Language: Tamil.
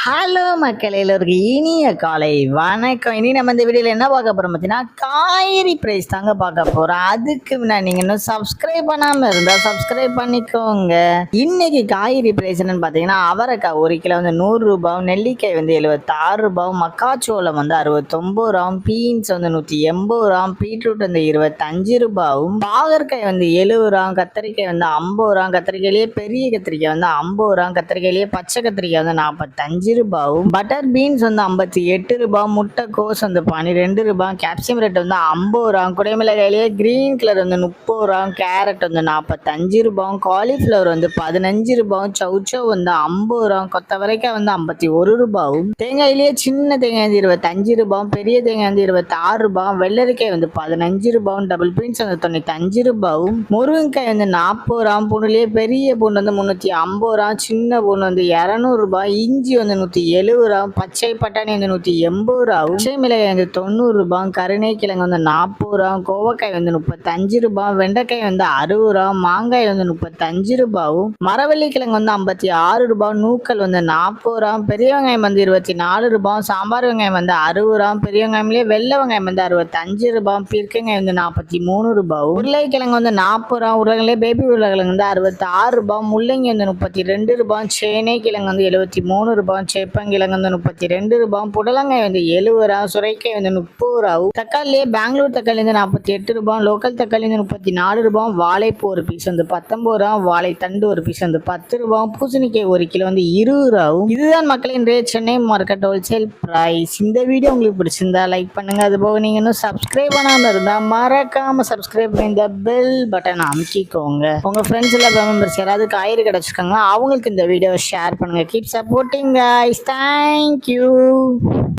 ஹலோ மக்கள் எல்லோருக்கும் இனிய காலை வணக்கம். இனி நம்ம இந்த வீடியோவில் என்ன பார்க்க போகிறோம் பார்த்தீங்கன்னா, காய்கறி ப்ரைஸ் தாங்க பார்க்க போகிறோம். அதுக்கு முன்னாடி நீங்கள் இன்னும் சப்ஸ்கிரைப் பண்ணாமல் இருந்தால் சப்ஸ்கிரைப் பண்ணிக்கோங்க. இன்னைக்கு காய்கறி ப்ரைஸ் என்னன்னு பார்த்தீங்கன்னா, அவரைக்காய் 1 கிலோ வந்து 100 ரூபாய், நெல்லிக்காய் வந்து 76 ரூபாய், மக்காச்சோளம் வந்து 69 ரூபாய், பீன்ஸ் வந்து 180 ரூபாய், பீட்ரூட் வந்து 25 ரூபாயும், பாகற்காய் வந்து 70 ரூபாய், கத்திரிக்காய் வந்து 50 ரூபாய், கத்திரிக்காயிலேயே பெரிய கத்திரிக்காய் வந்து 50 ரூபாய், கத்திரிக்காயிலேயே பச்சை கத்திரிக்காய் வந்து 45 ரூபாயும், பட்டர் பீன்ஸ் வந்து 58 ரூபாய், முட்டைக்கோஸ் வந்து 12 ரூபாய், கேப்சியம் ரேட் வந்து 50 ரூபாய், குடைமிளகாயிலேயே கிரீன் கலர் வந்து 30 ரூபாய், கேரட் வந்து 45 ரூபாய், காலிஃப்ளவர் வந்து 15 ரூபாய், சவுச்சவ் வந்து 50 ரூபாய், கொத்தவரைக்காய் வந்து 51 ரூபாயும், தேங்காயிலேயே சின்ன தேங்காய் வந்து 25 ரூபாய், பெரிய தேங்காய் வந்து 26 ரூபாய், வெள்ளரிக்காய் வந்து 15 ரூபாய், டபுள் பீன்ஸ் வந்து 95 ரூபாயும், முருங்கைக்காய் வந்து 40 ரூபாய், பூண்டுலேயே பெரிய பூண்டு வந்து 350 ரூபாய், சின்ன பூண்டு வந்து 200 ரூபாய், இஞ்சி வந்து 170 ரூபாய், பச்சை பட்டாணி வந்து 180 ரூபாய், பச்சை மிளகாய் வந்து 90 ரூபாய், கருணைக்கிழங்கு வந்து 40 ரூபாய், கோவக்காய் வந்து 35 ரூபாய், வெண்டைக்காய் வந்து 60 ரூபாய், மாங்காய் வந்து 35 ரூபாயும், மரவள்ளி கிழங்கு வந்து 56 ரூபாய், நூக்கல் வந்து 40 ரூபாய், பெரிய வெங்காயம் வந்து 24 ரூபாய், சாம்பார் வெங்காயம் வந்து 60 ரூபாய், பெரிய வெங்காயம்லேயே வெள்ளை வெங்காயம் வந்து 65 ரூபாய், பீர்க்கங்காய் வந்து 43 ரூபாய், உருளைக்கிழங்கு வந்து 40 ரூபாய், உருளைக்கிழங்கு பேபி உருளைக்கிழங்கு வந்து 66 ரூபாய், முள்ளங்கி வந்து 32 ரூபாய், சேனை கிழங்கு வந்து 73 ரூபாய், சேப்பங்கிழங்கு வந்து 32 ரூபாய், புடலங்காய் வந்து 70 ரூபாய், சுரைக்காய் வந்து 30 ரூபாய், தக்காளியே பெங்களூர் தக்காளி வந்து 48 ரூபாய், லோக்கல் தக்காளி வந்து 34 ரூபாய், வாழைப்பூ ஒரு பீஸ் வந்து 19 ரூபாய், வாழைத்தண்டு ஒரு பீஸ் வந்து 10 ரூபாய், பூசணிக்காய் 1 கிலோ வந்து 20 ரூபாய். இதுதான் மக்களின் சென்னை மார்க்கெட் ஹோல்சேல் பிரைஸ். இந்த வீடியோ உங்களுக்கு பிடிச்சிருந்தா லைக் பண்ணுங்க. அது போக நீங்க இன்னும் சப்ஸ்கிரைப் பண்ணாம இருந்தா மறக்காம சப்ஸ்கிரைப் பண்ணி இந்த பெல் பட்டன் அமுக்கிக்கோங்க. உங்க ஃப்ரெண்ட்ஸ் எல்லாம் மெம்பர்ஸ் யாராவது காய்கறி கிடைச்சிருக்காங்களா, அவங்களுக்கு இந்த வீடியோ ஷேர் பண்ணுங்க. Keep supporting guys. Thank you.